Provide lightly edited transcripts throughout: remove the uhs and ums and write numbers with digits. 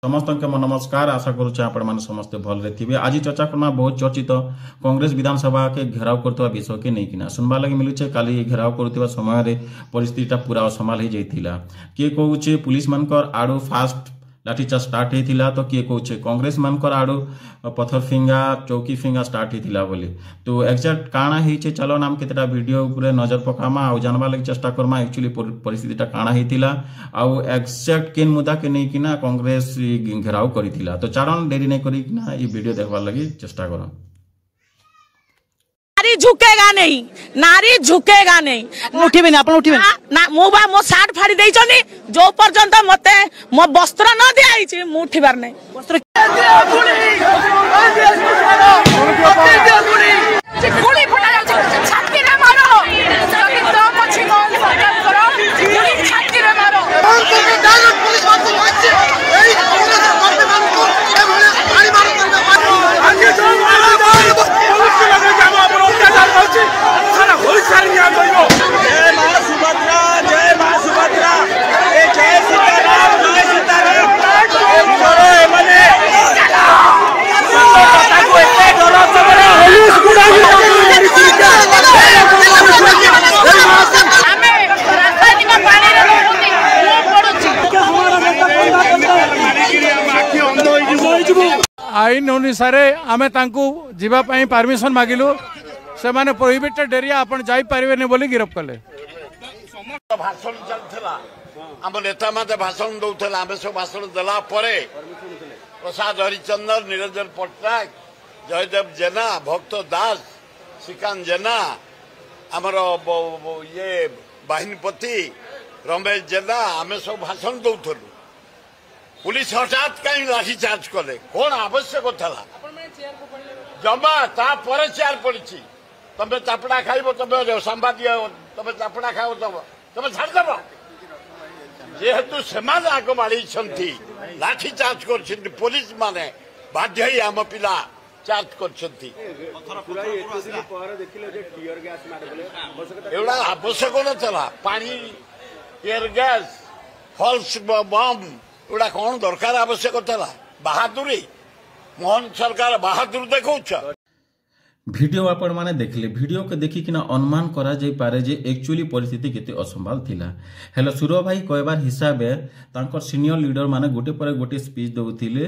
समस्त के नमस्कार। आशा करुचे आपण मैंने समस्ते भल थे। आज चर्चा करना बहुत चर्चित कांग्रेस विधानसभा के घेराव करते विषय के नहीं किना सुनवा लगे मिलूचे। काली घेराव कर समय परिस्थिति पूरा असमाल हो जाता। किए कहे पुलिस मानकर आड़ू फास्ट लाठीचार्ज स्टार्ट होता तो किए कहे कांग्रेस मानकर आड़ू पथर फिंगा चौकी फिंगा स्टार्ट होता बोली। तो एक्जाक्ट काଣା होइछे चलो नाम केतेटा वीडियो उपरे नजर पकामा आ जानवा लगे चेष्टा करमा एक्चुअली परिस्थितिटा काଣା होइतिला आ एक्जाक्ट केन मुद्दा के नहीं किना कांग्रेस घेराव करितिला। तो चारण देरी नहीं करी किना ये वीडियो देखवा लगी चेष्टा करो। नारी झुकेगा नहीं, नारी झुकेगा नहीं। उठी भी अपन उठी ना मु बा मो सार्ट फाड़ी देई छनी जो पर्यंत मते मो वस्त्र न दियाई छी मु उठिबार नहीं। वस्त्र गुली फटा जाउ छाती रे मारो जदी तो मछि कोन सरकार करो गुली छाती रे मारो डायरेक्ट पुलिस बात होइछे एई कांग्रेस करते मानको ए भले गाड़ी मारो करबे आगे जो मारो पुलिस लगे जाम अपन अत्याचार होछि सारा होई सारी निया कइबो। जय मां सुभद्रा, जय मां सुभद्रा, ए जय सीताराम, जय सीताराम। करो ए मने संता को एते डरो सबरे पुलिस गुडा आईन अनुसार आमे तांकू जीवा पई परमिशन मागिलु से माने प्रोहिबिटेड एरिया अपन जाई परिबे ने बोली गिरफ कले। भाषण चलथला हम नेता माते भाषण दउथला आमे सब भाषण दला परे प्रसाद हरिचंद्र, निरंजन पटनायक, जयदेव जेना, भक्त दास, श्रीकांत जेना, हमर ये बाहिनीपति रमेश जेना आमे सब भाषण दउथलु। पुलिस हठात कहीं लाठी चार्ज कले कौन आवश्यक था जमा ता पर चेयर पड़ी तमे चापड़ा खाइब तमे संवादी तमे चापड़ा खाओ तमे छाड़देव जेहेतु सेमाने आग माड़ी लाठी चार्ज कर पुलिस माने बाध्य ही आम पिला चार्ज कर आवश्यक ना पानी टीयर गैस फॉल्स बम एटा कौन दरकार आवश्यक था बहादुरी मोहन सरकार बहादुर देखा। वीडियो आपण माने देखले वीडियो के देखी किना अनुमान करा जाई पारे जे एक्चुअली परिस्थिति केते असंभाल थिला। हेलो सुरो भाई कहबार हिसाबे तांकर सीनियर लीडर माने गोटे पर गोटे स्पीच दउथिले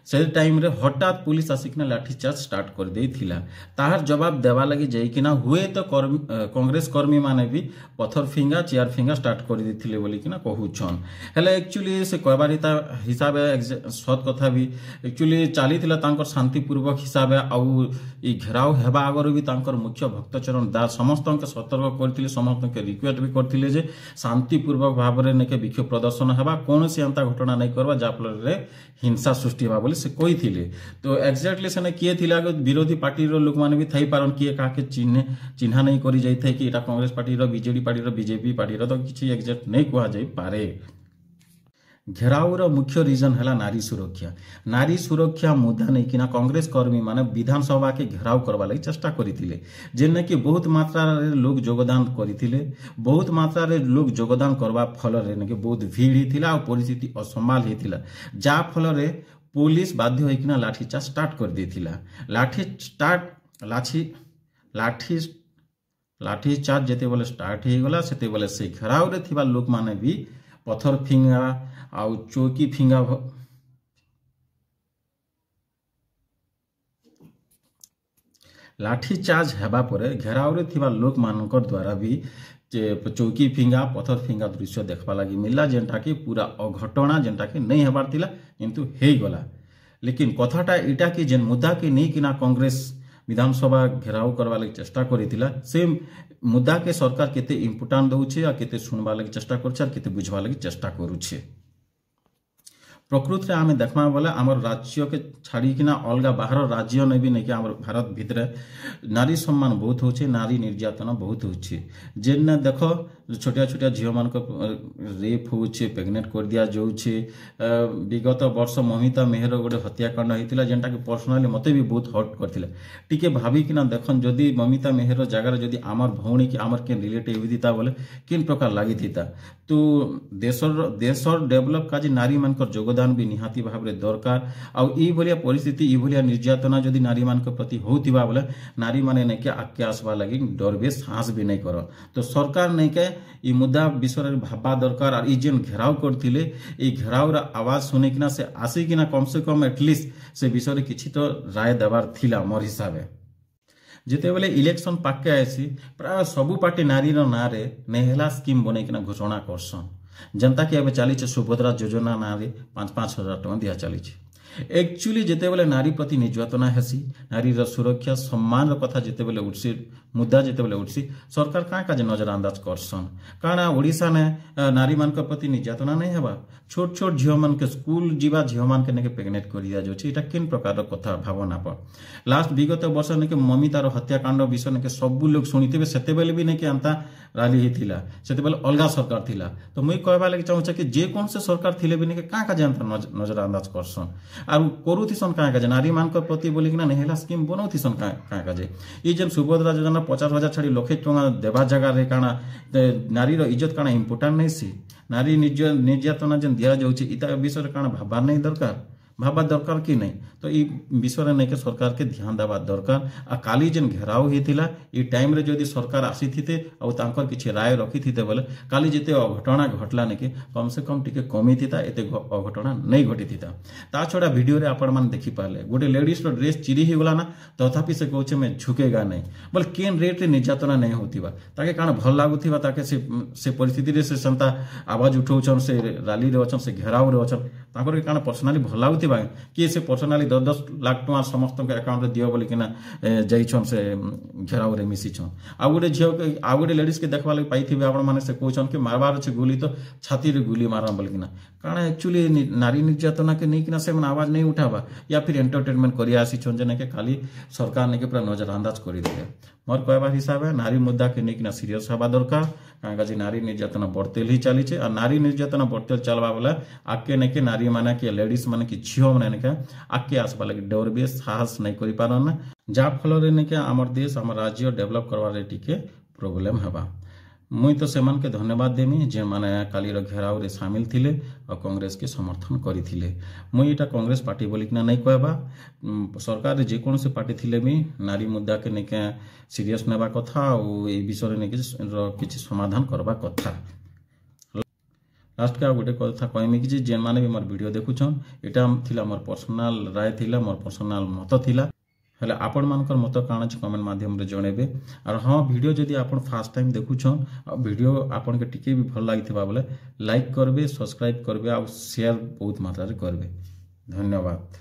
से टाइम रे हठात पुलिस आसिकना लाठी चार्ज स्टार्ट कर देथिला। ताहार जवाब देवा लगी जाई किना हुए तो कांग्रेस कर्मी माने भी पत्थर फिंगा चेयर फिंगा स्टार्ट कर देथिले बोली किना कहूछन। हेले एक्चुअली से कहबार हिसाबे सत कथा भी एक्चुअली चालीथिला तांकर शांतिपूर्वक हिसाबे आ ई घेराव हेबा आगर भी तांकर मुख्य भक्तचरण दास समस्त के सतर्क करथिले, समस्त के रिक्वेस्ट भी करथिले जे शांतिपूर्वक भाव रे नेके विक्षोभ प्रदर्शन हेबा कोनोसी अंता घटना नहीं करबा जा फल रे हिंसा सृष्टि हेबा बोली से कही थिले। तो एक्जाक्टली सेने किए थिला विरोधी पार्टी रो लोक माने भी थाई पारन किए काके चिन्हा नहीं करी जाई थे कि एटा कांग्रेस पार्टी रो बीजेडी पार्टी रो बीजेपी पार्टी रो तो किछि एक्जाक्ट नहीं कहा जाई पारे। घेरावर मुख्य रीजन है नारी सुरक्षा। नारी सुरक्षा मुद्दा नहीं किना कांग्रेस कर्मी माने विधानसभा के घेराव करवा लगी चेष्टा करथिले जेने कि बहुत मात्रा रे लोग योगदान करथिले। बहुत मात्रा रे लोग योगदान करवा फल रे ने बहुत भीड़ हिथिला और परिस्थिति असंभाल हिथिला जा फल रे पुलिस बाध्य होइकिना लाठी चार्ज स्टार्ट कर देथिला। लाठी चार्ज जेते बोले स्टार्ट हो गला सेते बोले से घेराव रे थिबा लोक माने भी पत्थर फिंगा आउ चौकी फिंगा लाठी चार्ज हेबा परे घेराव रे थिबा लोक मानकर द्वारा भी चौकी फिंगा पत्थर फिंगा दृश्य देखबा लगी मिलला जेंटा कि पूरा अघटना जेंटा कि नहीं हेबार थिला किंतु हे गला। लेकिन कथाटा इटा कि जेन मुद्दा के नहीं किना कांग्रेस विधानसभा घेराव करवा लगी चेष्टा करितिला से मुद्दा के सरकार केते इम्पोर्टेंट दउछे आ केते सुनबा लगी चेष्टा करछे आ केते बुझबा लगी चेष्टा करूछे। प्रकृत रे आमे देखमा बोले आमर राज्य के छाड़ी किना अलगा बाहर राज्य ने भी नहीं कि आमर भारत भितर नारी सम्मान बहुत होचे, नारी निर्यातना बहुत होचे। जेन देखो छोटिया छोटिया झील मान रेप होचे, प्रेग्नेंट कर दिया जाउछे। विगत वर्ष ममिता मेहर गोटे हत्याकांड होता जेनटा कि पर्सनाली मते भी बहुत हर्ट करथिले। टिके भाभी किना देखन जदि ममिता मेहर जगार जदि आमर भौणी कि आमर के रिलेटिव होता बोले किन प्रकार लगी था। तो देशर डेभलप काजी नारी मानकर ଅବଦାନ ବି ନିହାତି ଭାବରେ ଦରକାର ଆଉ ଏଇଭଳିଆ ପରିସ୍ଥିତି ଏଇଭଳିଆ ନିର୍ଯାତନା ଯଦି ନାରୀମାନଙ୍କ ପ୍ରତି ହେଉଥିବା ବୋଲେ ନାରୀମାନେ ନେଇକି ଆଗକେ ଆସିବା ଲାଗି ଡରବେ ସାହସ ବି ନାଇଁ କର ତ ସରକାର ନେଇକେ এই মুদ্দা বিষয়ে ভাবা দরকার আর এই যে ঘেরাও করলে এই ঘেরাওর আওয়াজ শুনিকিনা সে আসিকিনা কমসে কম এটলিস্ট সে বিষয়ে কিছু তো রায় দেবার থিলা মোর হিসাবে যেতবেলে ইলেকশন পাকে আইসি প্রায় সবু পার্টি নারীর নাঁরে নেহেলা স্কিম বনাইকিনা ঘোষণা করসন যেনতা কি এবে চালিছে সুভদ্রা যোজনা নাঁরে 5,000 টଙ୍କା দিয়া চালিছে एक्चुअली जितेबले नारी प्रति निर्यातना हेसी नारीर सुरक्षा सम्मान कथा जितेबले उठसी मुद्दा जितेबले उठसी सरकार काँ काजे नजरअंदाज करसन कारण ओडिशा ने नारी मान प्रति निर्यातना नहीं हेबा छोट छोट झील मान के स्कूल जीवा झील मान के नेके प्रेग्नेंट कर दिया जाउछि एटा किन प्रकार कथा भावना पर लास्ट विगत वर्ष नेके ममितार हत्याकांड विषय नेके सब लोग शुणिथिबे सेतेबेले भी नेके अंता राली हेतिला सेतेबेले अलगा सरकार थिला तो मुई कहबा लागि चाहूछ कि जे कोन से सरकार थिले भी नेके काँ काजे अंता नजरअंदाज करसन আর করুথিসন কাঁ কাজে নারী মান প্রতি বলি কিনা নেহেলা স্কিম বনাউথিসন কাঁ কাজে এই যে সুভদ্রা যোজনা 50,000 ছাড়ি লক্ষে টଙ୍କା দেবা জায়গায় কাଣା নারীর ইজ্জত কাଣା ইম্পর্টান্ট নাই সি নারী নির্যাতনা যেন দিয়া যাଉଛି ইতা বিষয়ে কাଣା ভাবার নাই দরকার ভাবা দরকার কি নাই তো এই বিষয়ে নাকি সরকার কে ধ্যান দেওয়া দরকার আর কালি যেন ঘেরাও হয়েছিল এই টাইম রে যদি সরকার আসিথিতে আর তাঙ্কর কিছু রায় রখিথিতে বলে কালি যেতে অঘটনা ঘটলা নাকি কমসে কম টিকে কমিথিতা এতে অঘটনা নাই ঘটিথিতা তা ছড়া ভিডিওরে আপন মান দেখি পারলে গোটে লেডিজ র ড্রেস চিরি হিগলা না তথাপি সে কହୁছে মে ঝুকেগা নাই বলে কেন রেট রে নির্যাতনা নাই হোতিবা তাকে কাণ ভাল লাগুথিবা তাকে সে পরিস্থিতি রে সে সন্তা আওয়াজ উঠাউছন সে রালি রে অছন সে ঘেরাও রে অছন তাঙ্কর কাণ पर्सनली ভাল লাগুথিবা किए से पर्सनाली 10-10 लाख टଙ୍କା समस्त अकाउंट रे दियो बोली किना जाइछन से घेराव रे मिसिछन आ गोटे झियो आ गोटे लेडीज के देखबा लागि पाइथिबे आपण माने से कहछन कि मारबार छै गुली तो छाती रे गुली मारन बोली किना कारण एक्चुअली नारी निर्यातना के नहीं किना से मन आवाज नहीं उठाबा या फिर एंटरटेनमेंट करिया आसीछन जे ने के खाली सरकार ने के पूरा नजरअंदाज करि दे मोर कहबार हिसाब है नारी मुद्दा के नहीं किना सीरियस हवा दरकार कांगाजी नारी निर्यातना बढ़तेल ही चली और नारी निर्यातना बढ़तेल चलवा वाला आके नहीं के नारी माने के लेडीज माने कि झील माने के आके आसवा लगे डर भी साहस नहीं करि पारन जा फल रे नहीं के हमर देश हमर राज्य डेवलप करवा रे टिके प्रॉब्लम हवा मुई तो सेमान के धन्यवाद देमी जे माने काली रो घेराव रे शामिल थिले और कांग्रेस के समर्थन करिथिले मुई एटा कांग्रेस पार्टी बोली किना नहीं कहबा सरकार रे जे कोन से पार्टी थिले भी नारी मुद्दा के नहीं के सीरियस नेबा कथा और ए विषय रे नहीं किछि समाधान करबा कथा लास्ट का गोटे कथा कहमी कि जेन माने भी मोर वीडियो देखुछन एटा थिला मोर पर्सनल राय थिला मोर पर्सनल मत थिला हेले आपण मानकर मत काण अछि कमेंट माध्यम रे जणेबे और हां वीडियो जदी आपण फर्स्ट टाइम देखुछन वीडियो आपण के टिके भी भल लागिथिबा बोले लाइक करबे सब्सक्राइब करबे और शेयर बहुत मात्रा रे करबे धन्यवाद।